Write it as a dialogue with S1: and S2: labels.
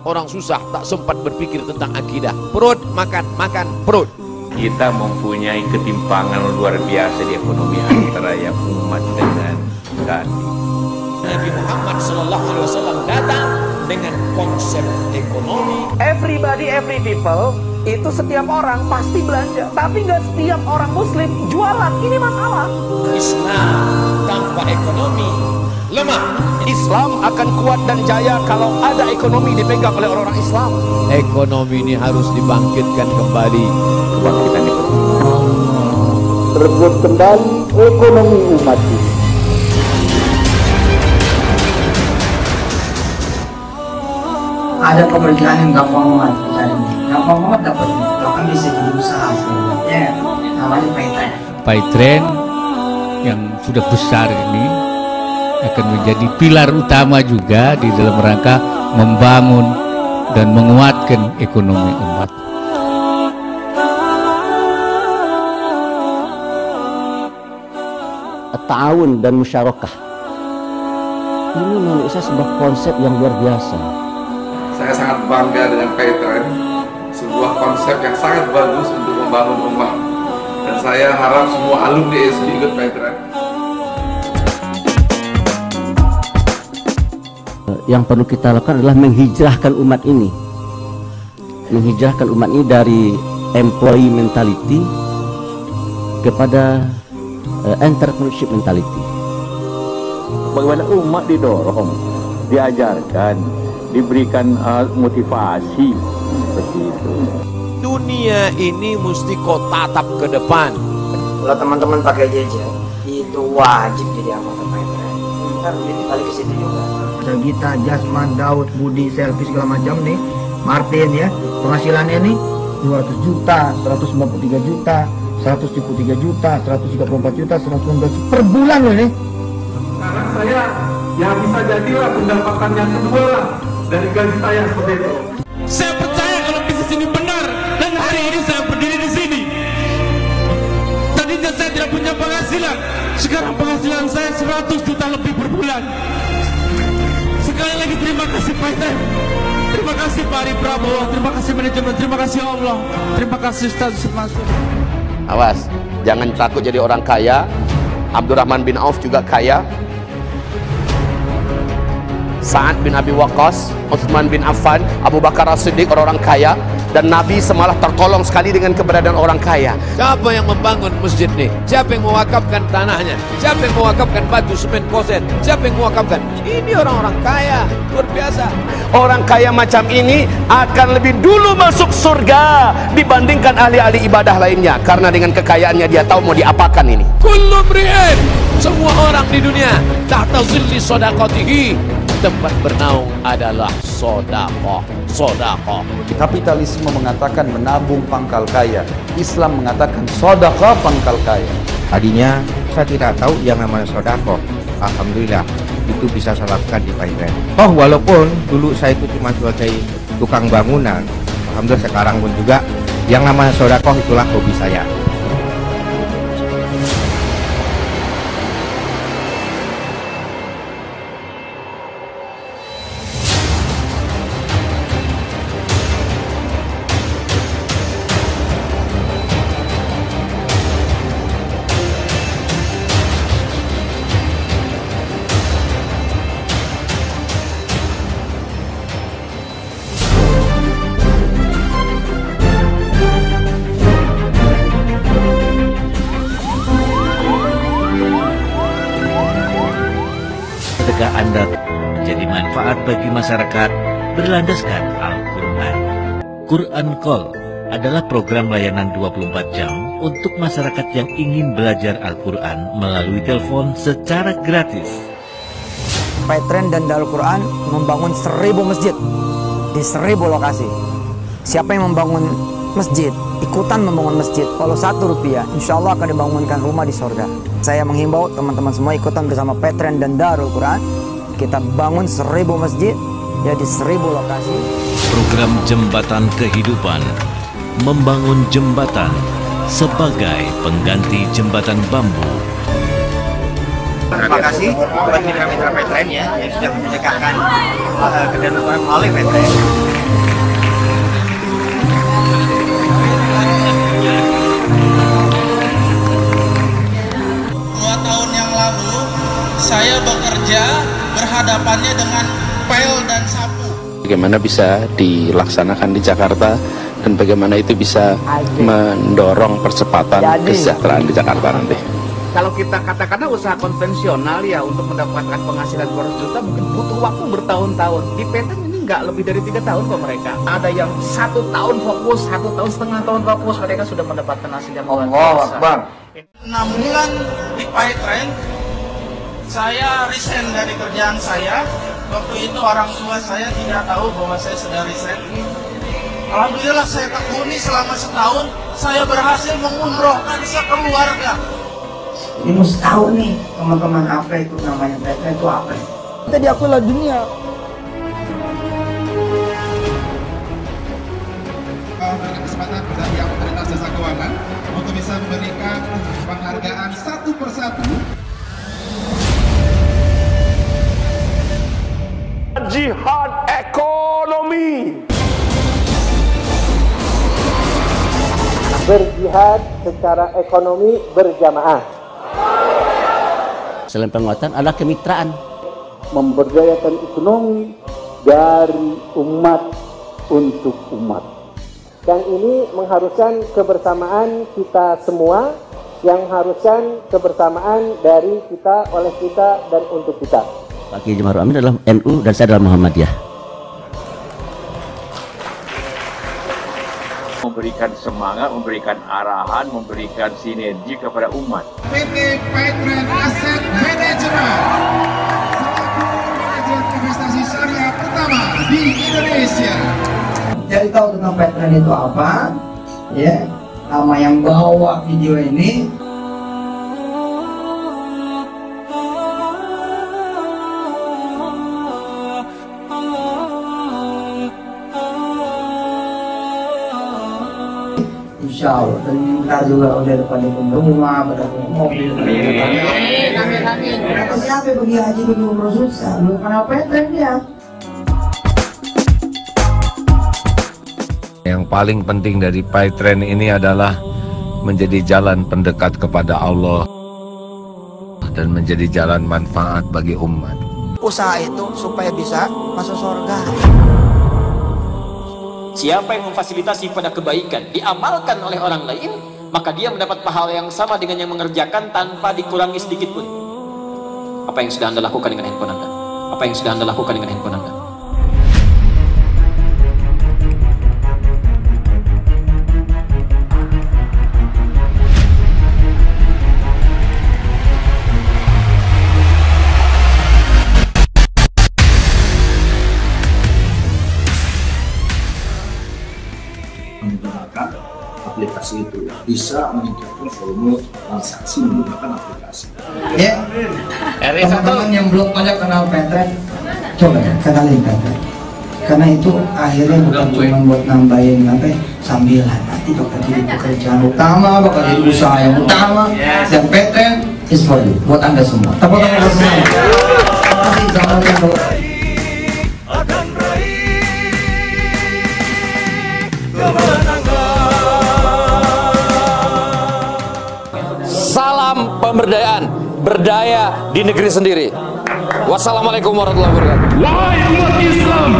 S1: orang susah tak sempat berpikir tentang akidah. Perut, makan, makan, perut.
S2: Kita mempunyai ketimpangan luar biasa di ekonomi antara yang umat dengan kami.
S1: Nabi Muhammad SAW datang dengan konsep ekonomi.
S3: Everybody, every people, itu setiap orang pasti belanja. Tapi nggak setiap orang muslim jualan. Ini masalah.
S1: Islam tanpa ekonomi lemah.
S3: Islam akan kuat dan jaya kalau ada ekonomi dipegang oleh orang-orang Islam.
S1: Ekonomi ini harus dibangkitkan kembali.
S2: Kebangkitan ekonomi.
S4: Rebut kembali ekonomi umat ini.
S5: Ada pekerjaan yang gampang banget carinya, gampang banget dapatnya, bahkan bisa jadi usaha sebenarnya. Namanya PayTrend.
S6: PayTrend yang sudah besar ini akan menjadi pilar utama juga di dalam rangka membangun dan menguatkan ekonomi umat.
S4: Ta'awun dan musyarakah ini menurut saya sebuah konsep yang luar biasa.
S7: Saya sangat bangga dengan PayTrend, sebuah konsep yang sangat bagus untuk membangun umat. Dan saya harap semua alumni ISB ikut PayTrend.
S4: Yang perlu kita lakukan adalah menghijrahkan umat ini. Menghijrahkan umat ini dari employee mentality kepada entrepreneurship mentality.
S2: Bagaimana umat didorong, diajarkan, diberikan motivasi seperti itu.
S1: Dunia ini mesti kau tatap ke depan.
S5: Kalau teman-teman pakai jajan, itu wajib jadi anggota PayTrend. Ntar duit balik ke situ juga.
S8: Gita, Jasman, Daud, Budi, Selfie segala macam nih, Martin ya, penghasilannya nih 200 juta, 193 juta, 173 juta, 134 juta, 119 per bulan loh nih.
S7: Sekarang saya ya bisa jadilah pendapatan yang kedua lah dari gaji saya seperti itu.
S9: Saya percaya kalau bisnis ini benar dan hari ini saya berdiri di sini. Tadinya saya tidak punya penghasilan, sekarang penghasilan saya 100 juta lebih per bulan. Sekali lagi terima kasih PayTrend, terima kasih Pak Ari Prabowo, terima kasih manajemen, terima kasih Allah, terima kasih Ustaz Mansur.
S3: Awas, jangan takut jadi orang kaya. Abdurrahman bin Auf juga kaya. Sa'ad bin Abi Waqqas, Utsman bin Affan, Abu Bakar As-Siddiq, orang-orang kaya. Dan Nabi semalah tertolong sekali dengan keberadaan orang kaya.
S1: Siapa yang membangun masjid nih? Siapa yang mewakafkan tanahnya? Siapa yang mewakafkan batu, semen, koset? Siapa yang mewakafkan? Ini orang-orang kaya, luar biasa.
S3: Orang kaya macam ini akan lebih dulu masuk surga dibandingkan ahli-ahli ibadah lainnya. Karena dengan kekayaannya dia tahu mau diapakan ini.
S1: Kullu mri'in, semua orang di dunia tahta zilli shadaqatihi, tempat bernaung adalah sedekah.
S10: Kapitalisme mengatakan menabung pangkal kaya, Islam mengatakan sedekah pangkal kaya.
S11: Tadinya saya tidak tahu yang namanya sedekah. Alhamdulillah itu bisa saya lakukan di PayTrend. Oh, walaupun dulu saya itu cuma sebagai tukang bangunan, alhamdulillah sekarang pun juga yang namanya sedekah itulah hobi saya.
S12: Sedekah Anda menjadi manfaat bagi masyarakat berlandaskan Al-Quran. Quran Call adalah program layanan 24 jam untuk masyarakat yang ingin belajar Al-Quran melalui telepon secara gratis.
S5: PayTrend dan Darul Quran membangun 1000 masjid di 1000 lokasi. Siapa yang membangun masjid, ikutan membangun masjid, kalau 1 rupiah, insya Allah akan dibangunkan rumah di surga. Saya menghimbau teman-teman semua ikutan bersama PayTrend dan Darul Quran. Kita bangun 1000 masjid ya di 1000 lokasi.
S12: Program Jembatan Kehidupan, membangun jembatan sebagai pengganti jembatan bambu.
S5: Terima kasih buat mitra-mitra PayTrend ya yang sudah menyediakan kedaruratan oleh PayTrend.
S9: saya bekerja berhadapannya dengan pel dan sapu.
S13: Bagaimana bisa dilaksanakan di Jakarta dan bagaimana itu bisa mendorong percepatan kesejahteraan di Jakarta nanti.
S3: Kalau kita katakanlah usaha konvensional ya untuk mendapatkan penghasilan 200 juta mungkin butuh waktu bertahun-tahun. Di PTN ini nggak lebih dari 3 tahun kok mereka. Ada yang 1 tahun fokus, 1,5 tahun fokus, mereka sudah mendapatkan hasil yang luar biasa.
S9: 6 bulan di Paytrend, saya resign dari kerjaan saya. Waktu itu orang tua saya tidak tahu bahwa saya sudah resign. Alhamdulillah saya tekuni selama setahun, saya berhasil mengumrohkan sekeluarga.
S8: Ini mesti tahu nih teman-teman apa itu namanya Paytrend itu apa? Kita diakui oleh dunia.
S14: Pada kesempatan dari Otoritas Jasa Keuangan untuk bisa memberikan penghargaan satu persatu.
S3: Jihad ekonomi.
S4: Berjihad secara ekonomi berjamaah. Selain penguatan adalah kemitraan. Memberdayakan ekonomi dari umat untuk umat. Yang ini mengharuskan kebersamaan kita semua, yang haruskan kebersamaan dari kita, oleh kita, dan untuk kita. Pak Kiai Haji Ma'ruf Amin adalah NU dan saya adalah Muhammadiyah.
S2: Memberikan semangat, memberikan arahan, memberikan sinergi kepada umat.
S14: PT Paytrend Asset Management selaku manajer investasi syariah pertama di Indonesia.
S8: Jadi tahu tentang Paytrend itu apa? Ya, nama yang bawa video ini. Insya Allah, dan kita juga udah pada punya rumah, pada punya mobil. Amin. Kata siapa pergi haji pergi umroh susah, belum kenal Paytrend dia.
S15: Yang paling penting dari Paytrend ini adalah menjadi jalan pendekat kepada Allah dan menjadi jalan manfaat bagi umat.
S8: Usaha itu supaya bisa masuk surga.
S16: Siapa yang memfasilitasi pada kebaikan diamalkan oleh orang lain, maka dia mendapat pahala yang sama dengan yang mengerjakan tanpa dikurangi sedikit pun. Apa yang sudah Anda lakukan dengan handphone Anda? Apa yang sudah Anda lakukan dengan handphone Anda?
S17: Menggunakan aplikasi itu bisa meningkatkan volume transaksi menggunakan aplikasi.
S8: Ya, teman-teman yang belum pada kenal Paytrend, coba ya kenalin Paytrend. Karena itu akhirnya bukan cuma buat nambahin sambilan, nanti bakal jadi pekerjaan utama, bakal jadi usaha yang utama. Dan Paytrend is for you, buat Anda semua. Tepuk tangan buat semua. Terima kasih, selamat.
S1: Salam pemberdayaan, berdaya di negeri sendiri. Wassalamualaikum warahmatullahi wabarakatuh.
S9: Wahai umat Islam,